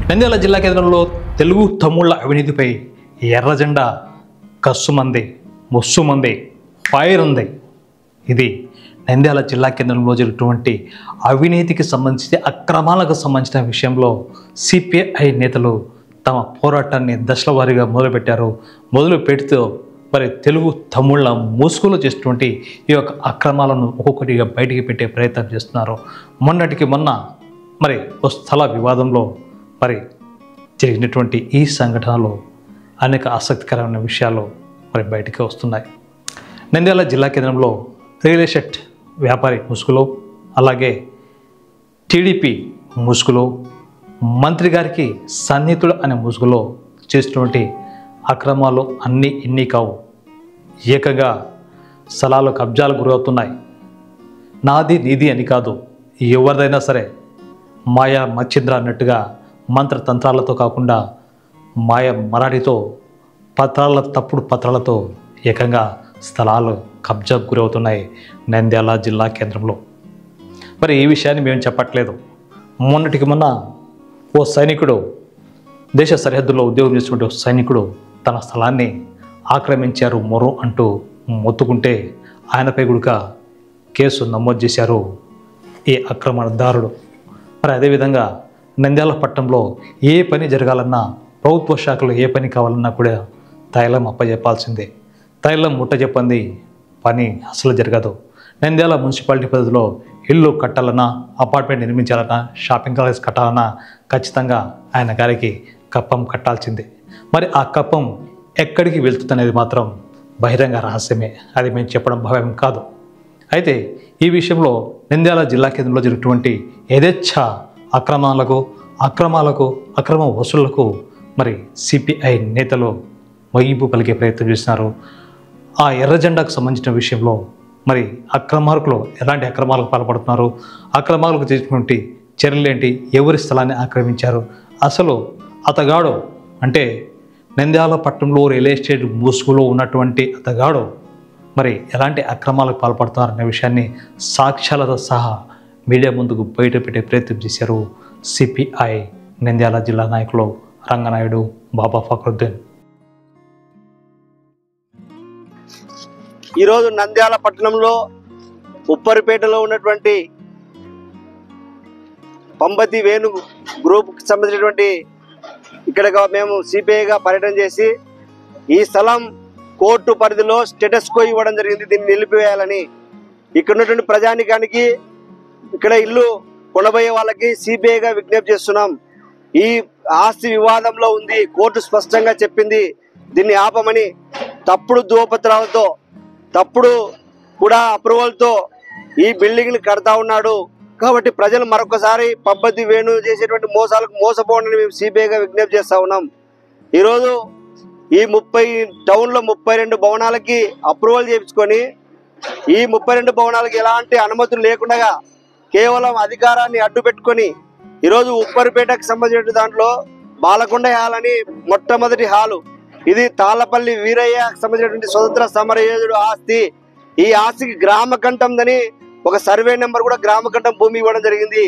నంద్యాల జిల్లా కేంద్రంలో తెలుగు తమ్ముళ్ల అవినీతిపై ఎర్ర జెండా కస్సుమంది, ముస్సుమంది, ఫైర్ ఉంది. ఇది నంద్యాల జిల్లా కేంద్రంలో జరిగినటువంటి అవినీతికి సంబంధించి అక్రమాలకు సంబంధించిన విషయంలో సిపిఐ నేతలు తమ పోరాటాన్ని దశల వారీగా మొదలుపెట్టారు. మొదలు పెడుతూ మరి తెలుగు తమ్ముళ్ళ మూసుగులో చేసినటువంటి ఈ యొక్క అక్రమాలను ఒక్కొక్కటిగా బయటికి పెట్టే ప్రయత్నం చేస్తున్నారు. మొన్నటికి మొన్న మరి ఓ స్థల వివాదంలో మరి జరిగినటువంటి ఈ సంఘటనలో అనేక ఆసక్తికరమైన విషయాలు మరి బయటికి వస్తున్నాయి. నంద్యాల జిల్లా కేంద్రంలో రియల్ ఎస్టేట్ వ్యాపారి ముసుగులో, అలాగే టీడీపీ ముసుగులో, మంత్రి గారికి సన్నిహితుడు అనే ముసుగులో చేసినటువంటి అక్రమాలు అన్నీ ఇన్ని కావు. ఏకంగా స్థలాలు కబ్జాలు గురవుతున్నాయి. నాది నీది అని కాదు, ఎవరిదైనా సరే మాయా మచ్చింద్ర అన్నట్టుగా మంత్రతంత్రాలతో కాకుండా మాయ మరాఠీతో తప్పుడు పత్రాలతో ఏకంగా స్థలాలు కబ్జాకు గురవుతున్నాయి నంద్యాల జిల్లా కేంద్రంలో. మరి ఈ విషయాన్ని మేము చెప్పట్లేదు. మొన్నటికి మొన్న ఓ సైనికుడు, దేశ సరిహద్దుల్లో ఉద్యోగం చేస్తున్న సైనికుడు తన స్థలాన్ని ఆక్రమించారు మొర్రు అంటూ మొత్తుకుంటే ఆయనపై కూడా కేసు నమోదు చేశారు ఈ ఆక్రమణదారుడు. మరి అదేవిధంగా నంద్యాల పట్టణంలో ఏ పని జరగాలన్నా, ప్రభుత్వ శాఖలో ఏ పని కావాలన్నా కూడా తైలం అప్పచెప్పాల్సిందే. తైలం ముట్ట చెప్పంది పని అసలు జరగదు. నంద్యాల మున్సిపాలిటీ పరిధిలో ఇల్లు కట్టాలన్నా, అపార్ట్మెంట్ నిర్మించాలన్నా, షాపింగ్ కాంప్లెక్స్ కట్టాలన్నా ఖచ్చితంగా ఆయన గారికి కప్పం కట్టాల్సిందే. మరి ఆ కప్పం ఎక్కడికి వెళ్తుందనేది మాత్రం బహిరంగ రహస్యమే. అది మేము చెప్పడం భావ్యం కాదు. అయితే ఈ విషయంలో నంద్యాల జిల్లా కేంద్రంలో జరిగినటువంటి యథేచ్ఛ అక్రమ వసూళ్లకు మరి సిపిఐ నేతలు ముగింపు పలికే ప్రయత్నం చేస్తున్నారు. ఆ ఎర్ర జెండాకు సంబంధించిన విషయంలో మరి అక్రమార్కులు ఎలాంటి అక్రమాలకు పాల్పడుతున్నారు, అక్రమాలకు చేసినటువంటి చర్యలేంటి, ఎవరి స్థలాన్ని ఆక్రమించారు, అసలు అతగాడు అంటే నంద్యాల పట్టణంలో రియల్ ఎస్టేట్ ముసుగులో ఉన్నటువంటి అతగాడు మరి ఎలాంటి అక్రమాలకు పాల్పడుతున్నారనే విషయాన్ని సాక్ష్యాలతో సహా మీడియా ముందుకు బయట పెట్టే ప్రయత్నం చేశారు సిపిఐ నంద్యాల జిల్లా నాయకులు రంగనాయుడు, బాబా ఫక్రుద్దీన్. ఈరోజు నంద్యాల పట్టణంలో ఉప్పరిపేటలో ఉన్నటువంటి పంబతి వేణు గ్రూప్కి సంబంధించినటువంటి ఇక్కడ మేము సిపిఐగా పర్యటన చేసి ఈ స్థలం కోర్టు పరిధిలో స్టేటస్ కో ఇవ్వడం జరిగింది. దీన్ని నిలిపివేయాలని ఇక్కడ ఉన్నటువంటి ప్రజానికానికి, ఇక్కడ ఇల్లు కొనబోయే వాళ్ళకి సిపిఐగా విజ్ఞప్తి చేస్తున్నాం. ఈ ఆస్తి వివాదంలో ఉంది, కోర్టు స్పష్టంగా చెప్పింది దీన్ని ఆపమని. తప్పుడు ధృవపత్రాలతో, తప్పుడు కూడా అప్రూవల్తో ఈ బిల్డింగ్ని కడతా ఉన్నాడు. కాబట్టి ప్రజలు మరొకసారి పబ్బతి వేణు చేసేటువంటి మోసాలకు మోసపోవడానికి మేము సిపిఐగా విజ్ఞప్తి చేస్తా ఉన్నాం. ఈరోజు ఈ 30 టౌన్లో 32 భవనాలకి అప్రూవల్ చేయించుకొని ఈ 32 భవనాలకి ఎలాంటి అనుమతులు లేకుండా కేవలం అధికారాన్ని అడ్డు పెట్టుకొని ఈరోజు ఉప్పరిపేటకు సంబంధించిన దాంట్లో బాలకొండ హాల్ అని మొట్టమొదటి హాలు, ఇది తాళ్ళపల్లి వీరయ్యకు సంబంధించినటువంటి స్వతంత్ర సమరయోధుడు ఆస్తి. ఈ ఆస్తికి గ్రామకంఠందని ఒక సర్వే నెంబర్ కూడా గ్రామకంఠం భూమి ఇవ్వడం జరిగింది.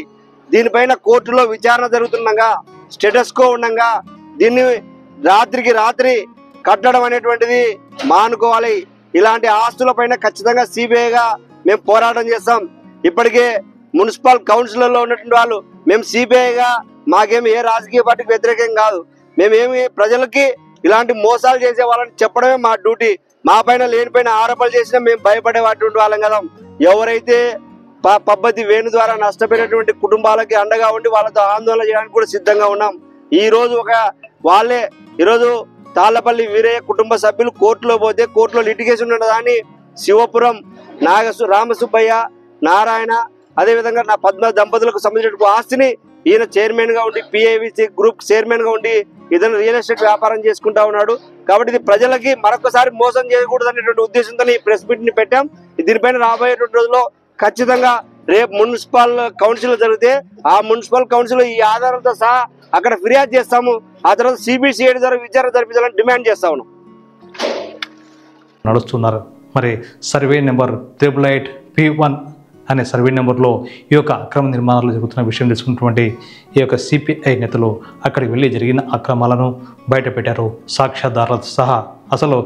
దీనిపైన కోర్టులో విచారణ జరుగుతుండగా, స్టేటస్ కో ఉండగా దీన్ని రాత్రికి రాత్రి కట్టడం అనేటువంటిది మానుకోవాలి. ఇలాంటి ఆస్తులపైన ఖచ్చితంగా సిబిఐగా మేము పోరాటం చేస్తాం. ఇప్పటికే మున్సిపల్ కౌన్సిలర్లో ఉన్నటువంటి వాళ్ళు మేము సిబిఐగా, మాకేమి ఏ రాజకీయ పార్టీకి వ్యతిరేకం కాదు, మేమేమి ప్రజలకి ఇలాంటి మోసాలు చేసే వాళ్ళని చెప్పడమే మా డ్యూటీ. మా పైన లేనిపైన ఆరోపణలు చేసినా మేము భయపడేటువంటి వాళ్ళం కదా. ఎవరైతే పబ్బతి వేణు ద్వారా నష్టపోయినటువంటి కుటుంబాలకి అండగా ఉండి వాళ్ళతో ఆందోళన చేయడానికి కూడా సిద్ధంగా ఉన్నాం. వాళ్ళే ఈరోజు తాళ్ళపల్లి వీరయ్య కుటుంబ సభ్యులు కోర్టులో పోతే కోర్టులో లిటిగేషన్ ఉన్నదాన్ని శివపురం రామసుబ్బయ్య, నారాయణ, అదేవిధంగా నా పద్మ దంపతులకు సంబంధించిన ఆస్తిని ఈయన చైర్మన్ గా ఉండి, పిఐవిసి గ్రూప్ చైర్మన్ గా ఉండి ఇతను రియల్ ఎస్టేట్ వ్యాపారం చేసుకుంటా ఉన్నాడు. కాబట్టి ఇది ప్రజలకి మరొకసారి మోసం చేయకూడదు అనేటువంటి ఉద్దేశంతో ఈ ప్రెస్ మీట్ ని పెట్టాం. దీనిపైన రాబోయేటువంటి రోజుల్లో ఖచ్చితంగా రేపు మున్సిపల్ కౌన్సిల్ జరిగితే ఆ మున్సిపల్ కౌన్సిల్ ఈ ఆధారాలతో సహా అక్కడ ఫిర్యాదు చేస్తాము. ఆ తర్వాత సిబిసిఐడి ద్వారా విచారణ జరిపించాలని డిమాండ్ చేస్తా ఉన్నాం. నడుస్తున్నారు మరి సర్వే నెంబర్ 888P1 అనే సర్వే నెంబర్లో ఈ యొక్క అక్రమ నిర్మాణాలు జరుగుతున్న విషయం తెలుసుకున్నటువంటి ఈ యొక్క సిపిఐ నేతలు అక్కడికి వెళ్ళి జరిగిన అక్రమాలను బయటపెట్టారు సాక్ష్యాధారాలతో సహా. అసలు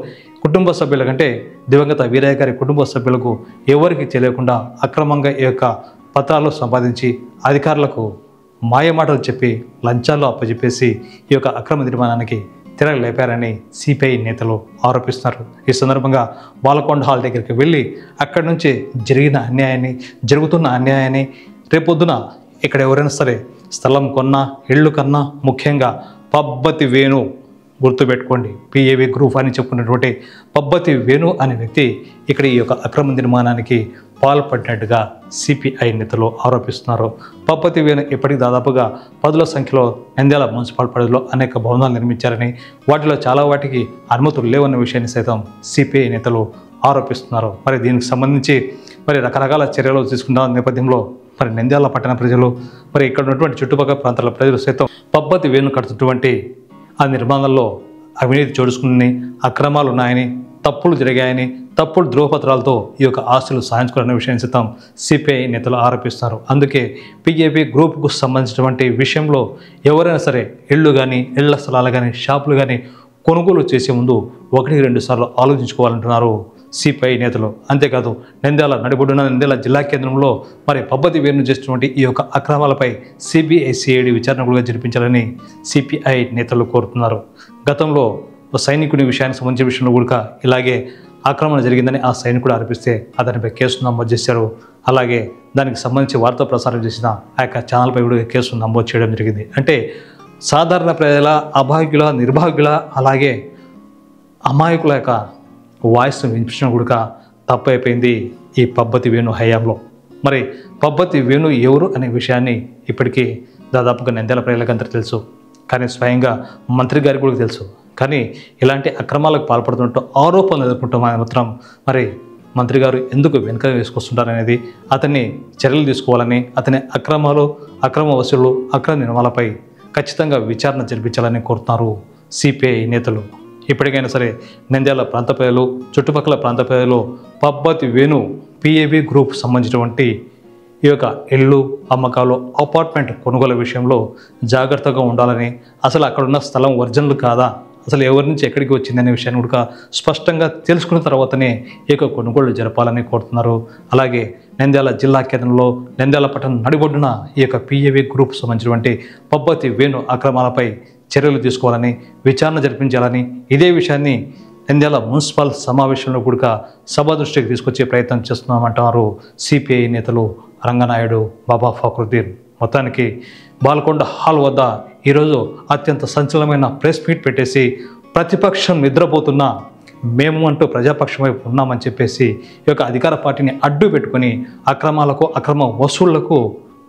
కుటుంబ సభ్యుల కంటే దివంగత వీరయ్య గారి కుటుంబ సభ్యులకు ఎవరికి తెలియకుండా అక్రమంగా ఈ యొక్క పత్రాలు సంపాదించి అధికారులకు మాయమాటలు చెప్పి లంచాలు అప్పచెప్పేసి ఈ యొక్క అక్రమ నిర్మాణానికి తెర లేపారని సిపిఐ నేతలు ఆరోపిస్తున్నారు. ఈ సందర్భంగా బాలకొండ హాల్ దగ్గరికి వెళ్ళి అక్కడి నుంచి జరుగుతున్న అన్యాయాన్ని రేపొద్దున ఇక్కడ ఎవరైనా సరే స్థలం కొన్నా ఇళ్ళు కన్నా ముఖ్యంగా పబ్బతి వేణు గుర్తుపెట్టుకోండి, పిఏవి గ్రూప్ అని చెప్పుకున్నటువంటి పబ్బతి వేణు అనే వ్యక్తి ఇక్కడ ఈ యొక్క అక్రమ నిర్మాణానికి పాల్పడినట్టుగా సిపిఐ నేతలు ఆరోపిస్తున్నారు. పబ్బతి వేణు ఇప్పటికి దాదాపుగా 10ల సంఖ్యలో నంద్యాల మున్సిపల్ పరిధిలో అనేక భవనాలు నిర్మించారని, వాటిలో చాలా వాటికి అనుమతులు లేవన్న విషయాన్ని సైతం సిపిఐ నేతలు ఆరోపిస్తున్నారు. మరి దీనికి సంబంధించి రకరకాల చర్యలు తీసుకున్న నేపథ్యంలో నంద్యాల పట్టణ ప్రజలు ఇక్కడ ఉన్నటువంటి చుట్టుపక్కల ప్రాంతాల ప్రజలు సైతం పబ్బతి వేణు కడుతున్నటువంటి ఆ నిర్మాణాల్లో అవినీతి చోడుకుని అక్రమాలు ఉన్నాయని, తప్పులు జరిగాయని, తప్పుడు ధ్రువపత్రాలతో ఈ యొక్క ఆస్తులు సాధించుకున్న విషయాన్ని సైతం సిపిఐ నేతలు ఆరోపిస్తున్నారు. అందుకే పిఏపి గ్రూప్కు సంబంధించినటువంటి విషయంలో ఎవరైనా సరే ఇళ్ళు కానీ, ఇళ్ల స్థలాలు కానీ, షాపులు కానీ కొనుగోలు చేసే ముందు 1-2 సార్లు ఆలోచించుకోవాలంటున్నారు సిపిఐ నేతలు. అంతేకాదు నంద్యాల నడిబొడ్డున నంద్యాల జిల్లా కేంద్రంలో పబ్బతి వేణు చేసినటువంటి ఈ యొక్క అక్రమాలపై సిబిఐ-సిఐడి విచారణకులుగా జరిపించాలని సిపిఐ నేతలు కోరుతున్నారు. గతంలో సైనికుడి విషయానికి సంబంధించిన విషయంలో కూడా ఇలాగే ఆక్రమణ జరిగిందని ఆ సైనికుడు ఆరోపిస్తే అతనిపై కేసు నమోదు చేశారు. అలాగే దానికి సంబంధించి వార్తా ప్రసారం చేసిన ఆ యొక్క ఛానల్పై కూడా కేసు నమోదు చేయడం జరిగింది. అంటే సాధారణ ప్రజల, అభాగ్యుల, నిర్భాగ్యుల, అలాగే అమాయకుల యొక్క వాయిస్ను వినిపించడం కూడా తప్పైపోయింది ఈ పబ్బతి వేణు హయాంలో. పబ్బతి వేణు ఎవరు అనే విషయాన్ని ఇప్పటికీ దాదాపుగా నంద్యాల ప్రజలకందరికీ తెలుసు, కానీ స్వయంగా మంత్రి గారికి కూడా తెలుసు. కానీ ఇలాంటి అక్రమాలకు పాల్పడుతుంటూ ఆరోపణలు ఎదుర్కొంటూ మాత్రం మంత్రి గారు ఎందుకు వెనుక వేసుకొస్తుంటారనేది, అతన్ని చర్యలు తీసుకోవాలని, అతని అక్రమాలు, అక్రమ వసూళ్లు, అక్రమ నిర్మాణాలపై ఖచ్చితంగా విచారణ జరిపించాలని కోరుతున్నారు సిపిఐ నేతలు. ఇప్పటికైనా సరే నంద్యాల ప్రాంత ప్రజలు, చుట్టుపక్కల ప్రాంత ప్రజలు పబ్బతి వేణు పిఏబి గ్రూప్ సంబంధించినటువంటి ఈ యొక్క ఇళ్ళు అమ్మకాలు, అపార్ట్మెంట్ కొనుగోలు విషయంలో జాగ్రత్తగా ఉండాలని, అసలు అక్కడున్న స్థలం ఒరిజినల్ కాదా, అసలు ఎవరి నుంచి ఎక్కడికి వచ్చిందనే విషయాన్ని కూడా స్పష్టంగా తెలుసుకున్న తర్వాతనే ఈ యొక్క కొనుగోళ్లు జరపాలని కోరుతున్నారు. అలాగే నంద్యాల జిల్లా కేంద్రంలో నంద్యాల పట్టణ నడిబొడ్డున ఈ యొక్క పిఏవి గ్రూప్ సంబంధించినటువంటి పబ్బతి వేణు అక్రమాలపై చర్యలు తీసుకోవాలని, విచారణ జరిపించాలని, ఇదే విషయాన్ని నంద్యాల మున్సిపల్ సమావేశంలో కూడా సభ దృష్టికి తీసుకొచ్చే ప్రయత్నం చేస్తున్నామంటారు సిపిఐ నేతలు రంగనాయుడు, బాబా ఫక్రుద్దీన్. మొత్తానికి బాల్కొండ హాల్ వద్ద ఈరోజు అత్యంత సంచలనమైన ప్రెస్ మీట్ పెట్టేసి ప్రతిపక్షం నిద్రపోతున్నా మేము అంటూ ప్రజాపక్షం వైపు ఉన్నామని చెప్పేసి ఈ యొక్క అధికార పార్టీని అడ్డు పెట్టుకొని అక్రమాలకు, అక్రమ వసూళ్లకు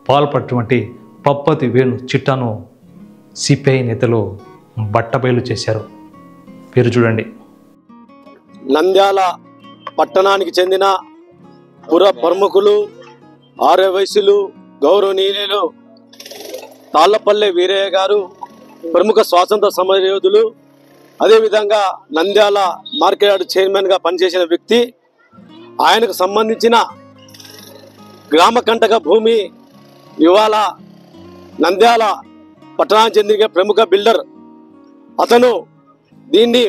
పాల్పడినటువంటి పబ్బతి వేణు చిట్టాను సిపిఐ నేతలు బట్టబయలు చేశారు. పేరు చూడండి. నంద్యాల పట్టణానికి చెందిన పుర ప్రముఖులు, ఆర్యవైశ్యులు, గౌరవనీయులు తాళ్లపల్లె వీరయ్య గారు ప్రముఖ స్వాతంత్ర సమరయోధులు, అదేవిధంగా నంద్యాల మార్కెట్ యార్డ్ చైర్మన్గా పనిచేసిన వ్యక్తి. ఆయనకు సంబంధించిన గ్రామ కంటక భూమి ఇవాళ నంద్యాల పట్టణానికి చెందిన ప్రముఖ బిల్డర్ అతను దీన్ని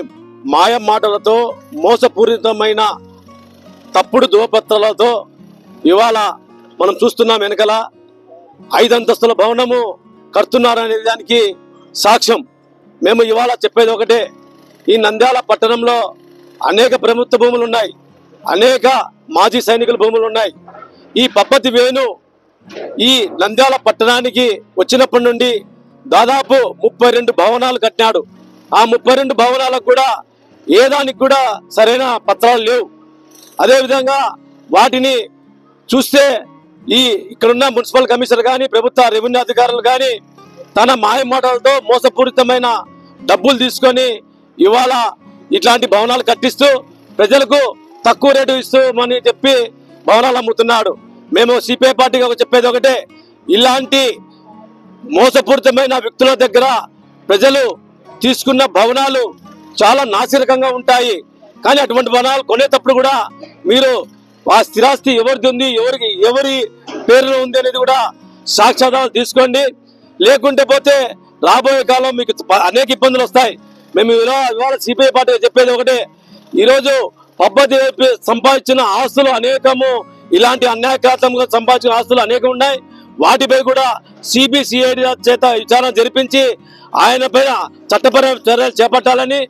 మాయ మాటలతో, మోసపూరితమైన తప్పుడు ధ్రువపత్రాలతో ఇవాళ మనం చూస్తున్నాం. వెనకల 5 అంతస్తుల భవనము కడుతున్నారనే దానికి సాక్ష్యం. మేము ఇవాళ చెప్పేది ఒకటే, ఈ నంద్యాల పట్టణంలో అనేక ప్రభుత్వ భూములు ఉన్నాయి, అనేక మాజీ సైనికుల భూములు ఉన్నాయి. ఈ పబ్బతి వేణు ఈ నంద్యాల పట్టణానికి వచ్చినప్పటి నుండి దాదాపు 32 భవనాలు కట్టినాడు. ఆ 32 భవనాలకు కూడా ఏ దానికి కూడా సరైన పత్రాలు లేవు. అదేవిధంగా వాటిని చూస్తే ఇక్కడున్న మున్సిపల్ కమిషనర్ కానీ, ప్రభుత్వ రెవెన్యూ అధికారులు కానీ తన మాయమాటలతో మోసపూరితమైన డబ్బులు తీసుకొని ఇవాళ ఇట్లాంటి భవనాలు కట్టిస్తూ ప్రజలకు తక్కువ రేటు ఇస్తామని చెప్పి భవనాలు అమ్ముతున్నాడు. మేము సిపిఐ పార్టీగా చెప్పేది ఒకటే, ఇలాంటి మోసపూరితమైన వ్యక్తుల దగ్గర ప్రజలు తీసుకున్న భవనాలు చాలా నాసిరకంగా ఉంటాయి. కానీ అటువంటి భవనాలు కొనేటప్పుడు కూడా మీరు ఆ స్థిరాస్తి ఎవరిది ఉంది, ఎవరి పేరులో ఉంది అనేది కూడా సాక్ష్యాధారాలు తీసుకోండి. లేకుంటే పోతే రాబోయే కాలం మీకు అనేక ఇబ్బందులు వస్తాయి. మేము ఇవాళ సిపిఐ పార్టీ చెప్పేది ఒకటే, ఈరోజు పబ్బతి సంపాదించిన ఆస్తులు అనేకము, ఇలాంటి అన్యాయకాతంగా సంపాదించిన ఆస్తులు అనేకం ఉన్నాయి. వాటిపై కూడా సిబిసిఐడి చేత విచారణ జరిపించి ఆయన పైన చట్టపరమైన చర్యలు చేపట్టాలని.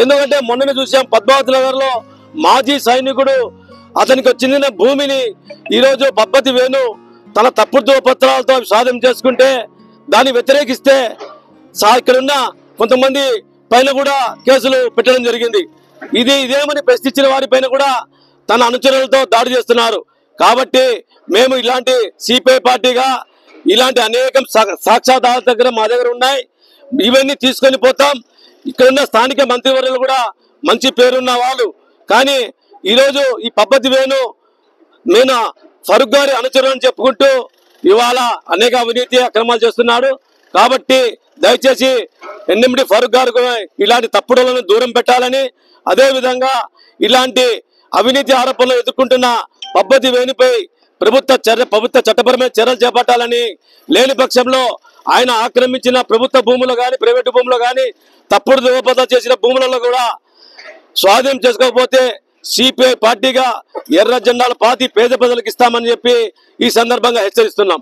ఎందుకంటే మొన్ననే చూసాం, పద్మావతి నగర్ లో మాజీ సైనికుడు అతనికి చెందిన భూమిని ఈరోజు పబ్బతి వేణు తన తప్పుడు పత్రాలతో స్వాధీనం చేసుకుంటే దాన్ని వ్యతిరేకిస్తే ఇక్కడున్న కొంతమంది పైన కూడా కేసులు పెట్టడం జరిగింది. ఇదేమని ప్రశ్నించిన వారి పైన కూడా తన అనుచరులతో దాడి చేస్తున్నారు. కాబట్టి మేము ఇలాంటి సిపిఐ పార్టీగా ఇలాంటి అనేక సాక్ష్యాధారాల దగ్గర మా దగ్గర ఉన్నాయి, ఇవన్నీ తీసుకొని పోతాం. ఇక్కడున్న స్థానిక మంత్రివర్యులు కూడా మంచి పేరున్న వాళ్ళు, కానీ ఈరోజు ఈ పబ్బతి వేణు నేను ఫరూక్ గారి అనుచరులు అని చెప్పుకుంటూ ఇవాళ అనేక అవినీతి అక్రమాలు చేస్తున్నాడు. కాబట్టి దయచేసి ఎన్ఎండి ఫరూక్ గారు ఇలాంటి తప్పుడులను దూరం పెట్టాలని, అదేవిధంగా ఇలాంటి అవినీతి ఆరోపణలు ఎదుర్కొంటున్న పబ్బతి వేణుపై ప్రభుత్వ చట్టపరమైన చర్యలు చేపట్టాలని, లేని పక్షంలో ఆయన ఆక్రమించిన ప్రభుత్వ భూములు కానీ ప్రైవేటు భూములు కానీ తప్పుడు ధృవపత్రాలు చేసిన భూములలో కూడా స్వాధీనం చేసుకోకపోతే సిపిఐ పార్టీగా ఎర్ర జెండాలు పాతి పేద ప్రజలకు ఇస్తామని చెప్పి ఈ సందర్భంగా హెచ్చరిస్తున్నాం.